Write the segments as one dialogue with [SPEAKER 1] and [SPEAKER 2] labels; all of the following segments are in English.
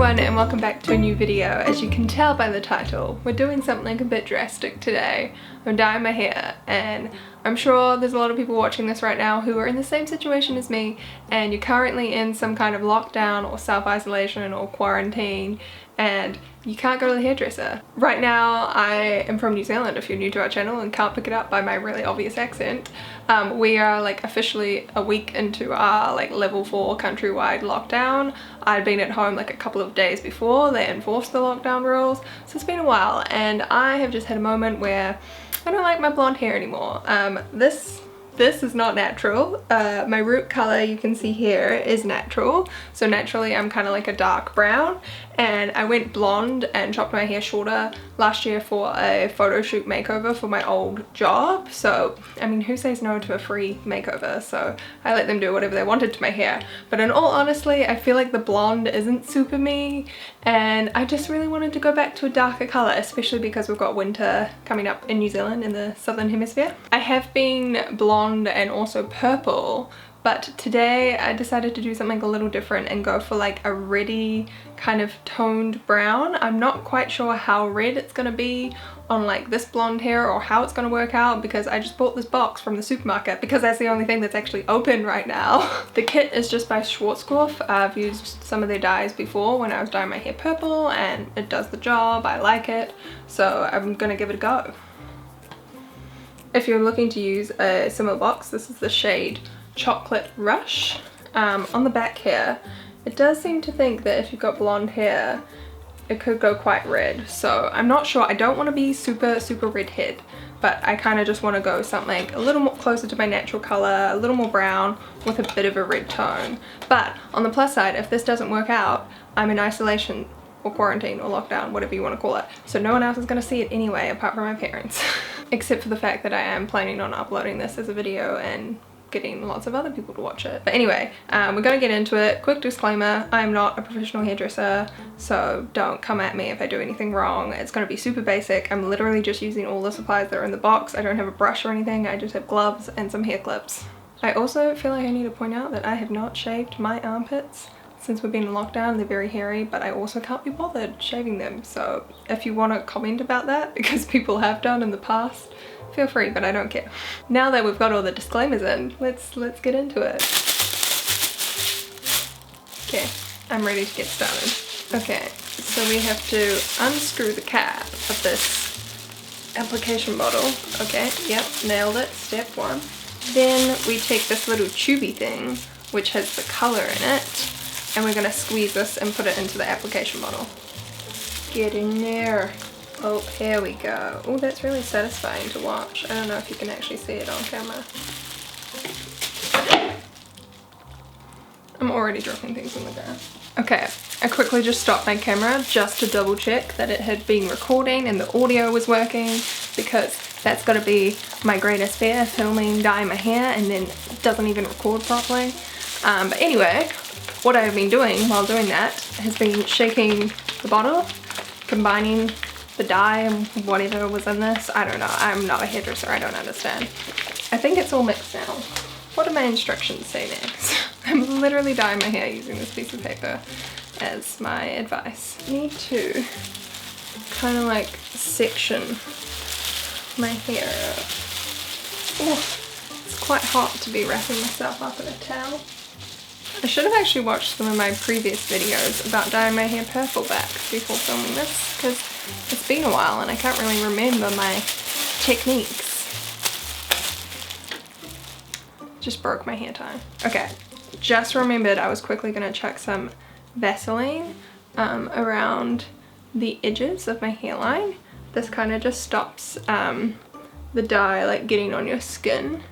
[SPEAKER 1] everyone and welcome back to a new video. As you can tell by the title, we're doing something a bit drastic today. I'm dyeing my hair and I'm sure there's a lot of people watching this right now who are in the same situation as me and you're currently in some kind of lockdown or self-isolation or quarantine and you can't go to the hairdresser. Right now I am from New Zealand if you're new to our channel and can't pick it up by my really obvious accent. We are like officially a week into our like level 4 countrywide lockdown. I'd been at home like a couple of days before they enforced the lockdown rules, so it's been a while and I have just had a moment where I don't like my blonde hair anymore. This is not natural. My root color you can see here is natural. So naturally I'm kind of like a dark brown and I went blonde and chopped my hair shorter last year for a photo shoot makeover for my old job. So I mean, who says no to a free makeover? So I let them do whatever they wanted to my hair. But in all honesty, I feel like the blonde isn't super me and I just really wanted to go back to a darker color, especially because we've got winter coming up in New Zealand in the southern hemisphere. I have been blonde and also purple, but today I decided to do something a little different and go for like a reddy kind of toned brown. I'm not quite sure how red it's gonna be on like this blonde hair or how it's gonna work out because I just bought this box from the supermarket because that's the only thing that's actually open right now. The kit is just by Schwarzkopf. I've used some of their dyes before when I was dyeing my hair purple and it does the job. I like it, so I'm gonna give it a go. If you're looking to use a similar box, this is the shade Chocolate Rush. On the back here, it does seem to think that if you've got blonde hair, it could go quite red. So I'm not sure. I don't want to be super redhead, but I kind of just want to go something a little more closer to my natural color, a little more brown with a bit of a red tone. But on the plus side, if this doesn't work out, I'm in isolation or quarantine or lockdown, whatever you want to call it. So no one else is going to see it anyway apart from my parents. Except for the fact that I am planning on uploading this as a video and getting lots of other people to watch it. But anyway, we're gonna get into it. Quick disclaimer, I'm not a professional hairdresser, so don't come at me if I do anything wrong. It's gonna be super basic. I'm literally just using all the supplies that are in the box. I don't have a brush or anything. I just have gloves and some hair clips. I also feel like I need to point out that I have not shaved my armpits since we've been in lockdown. They're very hairy, but I also can't be bothered shaving them. So if you want to comment about that, because people have done in the past, feel free, but I don't care. Now that we've got all the disclaimers in, let's get into it. Okay, I'm ready to get started. Okay, so we have to unscrew the cap of this application bottle. Okay, yep, nailed it, step one. Then we take this little tubey thing, which has the color in it, and we're gonna squeeze this and put it into the application bottle. Get in there. Oh, here we go. Oh, that's really satisfying to watch. I don't know if you can actually see it on camera. I'm already dropping things on the ground. Okay, I quickly just stopped my camera just to double check that it had been recording and the audio was working, because that's gotta be my greatest fear, filming, dyeing my hair, and then it doesn't even record properly. But anyway, what I've been doing while doing that has been shaking the bottle, combining the dye and whatever was in this. I don't know, I'm not a hairdresser, I don't understand. I think it's all mixed now. What do my instructions say next? I'm literally dyeing my hair using this piece of paper as my advice. I need to kind of like section my hair. Oh, it's quite hot to be wrapping myself up in a towel. I should have actually watched some of my previous videos about dyeing my hair purple back before filming this, because it's been a while and I can't really remember my techniques. Just broke my hair tie. Okay, just remembered I was quickly gonna chuck some Vaseline around the edges of my hairline. This kind of just stops the dye like getting on your skin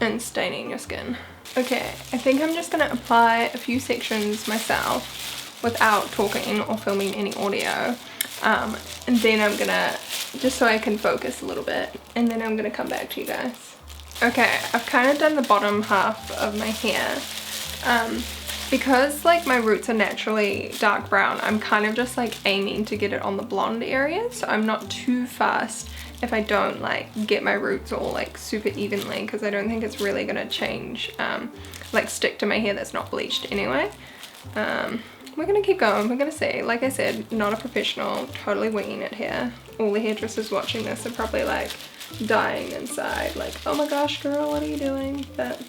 [SPEAKER 1] and staining your skin. Okay, I think I'm just gonna apply a few sections myself without talking or filming any audio. And then I'm gonna, just so I can focus a little bit, and then I'm gonna come back to you guys. Okay, I've kind of done the bottom half of my hair. Because like my roots are naturally dark brown, I'm kind of just like aiming to get it on the blonde area, so I'm not too fast if I don't like get my roots all like super evenly, because I don't think it's really gonna change, like stick to my hair that's not bleached anyway. we're gonna keep going, we're gonna see. Like I said, not a professional, totally winging it here. All the hairdressers watching this are probably like dying inside, like, oh my gosh girl, what are you doing? But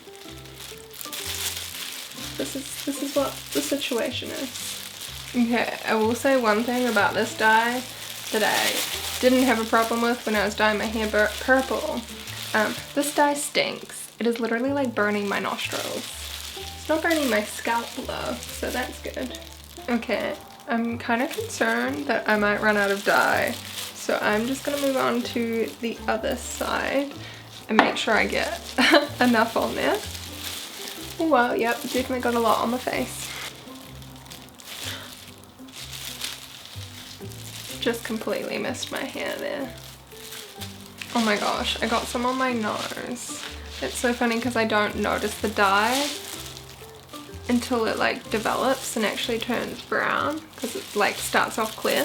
[SPEAKER 1] this is what the situation is. Okay, I will say one thing about this dye that I didn't have a problem with when I was dyeing my hair purple. This dye stinks. It is literally like burning my nostrils. It's not burning my scalp though, so that's good. Okay, I'm kind of concerned that I might run out of dye, so I'm just gonna move on to the other side and make sure I get enough on there. Oh wow, yep, definitely got a lot on the face. Just completely missed my hair there. Oh my gosh, I got some on my nose. It's so funny because I don't notice the dye until it like develops and actually turns brown, because it like starts off clear.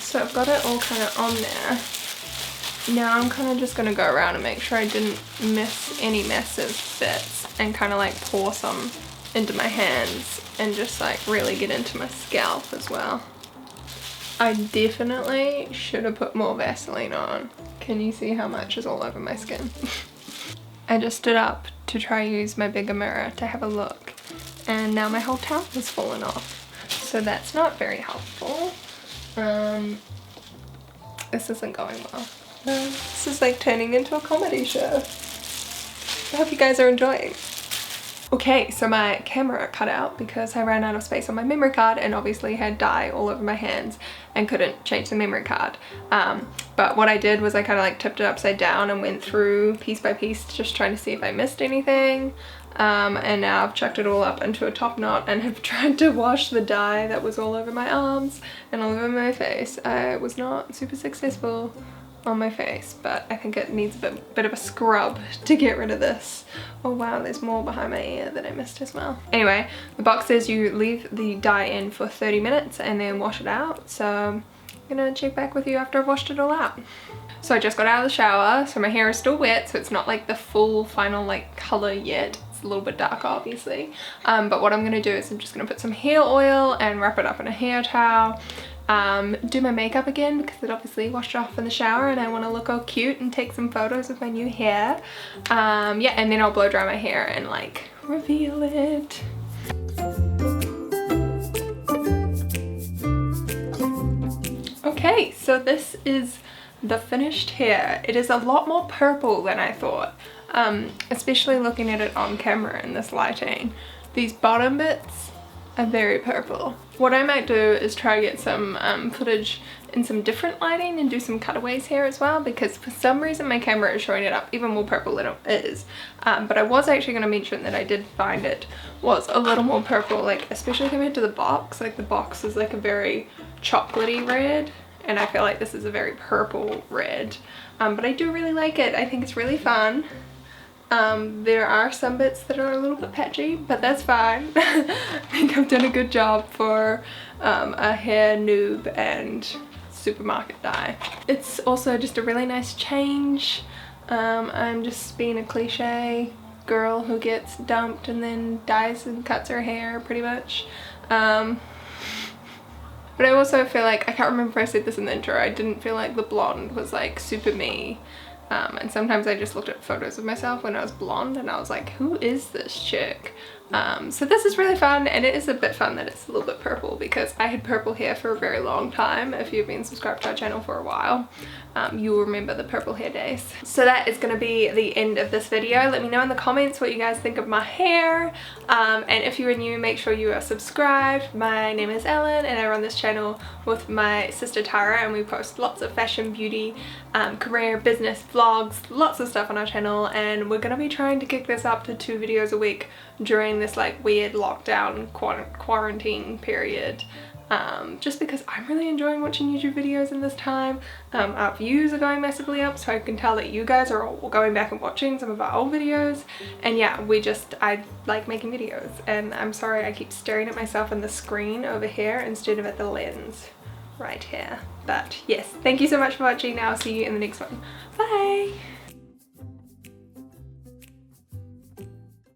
[SPEAKER 1] So I've got it all kind of on there. Now I'm kind of just going to go around and make sure I didn't miss any massive bits, and kind of like pour some into my hands and just like really get into my scalp as well. I definitely should have put more Vaseline on. Can you see how much is all over my skin? I just stood up to try use my bigger mirror to have a look, and now my whole towel has fallen off. So that's not very helpful. This isn't going well. This is like turning into a comedy show. I hope you guys are enjoying. Okay, so my camera cut out because I ran out of space on my memory card and obviously had dye all over my hands and couldn't change the memory card. But what I did was I kind of like tipped it upside down and went through piece by piece, just trying to see if I missed anything. And now I've chucked it all up into a top knot and have tried to wash the dye that was all over my arms and all over my face. I was not super successful on my face, but I think it needs a bit of a scrub to get rid of this. Oh wow, there's more behind my ear that I missed as well. Anyway, the box says you leave the dye in for 30 minutes and then wash it out, so I'm gonna check back with you after I've washed it all out. So I just got out of the shower, so my hair is still wet, so it's not like the full final like color yet. It's a little bit darker obviously, but what I'm gonna do is I'm just gonna put some hair oil and wrap it up in a hair towel. Do my makeup again because it obviously washed off in the shower and I want to look all cute and take some photos of my new hair. Yeah, and then I'll blow dry my hair and like reveal it. Okay, so this is the finished hair. It is a lot more purple than I thought, especially looking at it on camera in this lighting. These bottom bits are very purple. What I might do is try to get some footage in some different lighting and do some cutaways here as well, because for some reason my camera is showing it up even more purple than it is. But I was actually going to mention that I did find it was a little more purple, like especially compared to the box. Like the box is like a very chocolatey red, and I feel like this is a very purple red. But I do really like it. I think it's really fun. There are some bits that are a little bit patchy, but that's fine. I think I've done a good job for a hair noob and supermarket dye. It's also just a really nice change. I'm just being a cliche girl who gets dumped and then dyes and cuts her hair pretty much. But I also feel like, I can't remember if I said this in the intro, I didn't feel like the blonde was like super me. And sometimes I just looked at photos of myself when I was blonde and I was like, who is this chick? So this is really fun, and it is a bit fun that it's a little bit purple because I had purple hair for a very long time. If you've been subscribed to our channel for a while, you'll remember the purple hair days. So that is going to be the end of this video. Let me know in the comments what you guys think of my hair, and if you are new, make sure you are subscribed. My name is Ellen and I run this channel with my sister Tara, and we post lots of fashion, beauty, career, business, vlogs, lots of stuff on our channel, and we're going to be trying to kick this up to 2 videos a week during this like weird lockdown quarantine period, just because I'm really enjoying watching YouTube videos in this time. Our views are going massively up, so I can tell that you guys are all going back and watching some of our old videos, and yeah, I like making videos, and I'm sorry I keep staring at myself in the screen over here instead of at the lens right here. But yes, thank you so much for watching. I'll see you in the next one. Bye!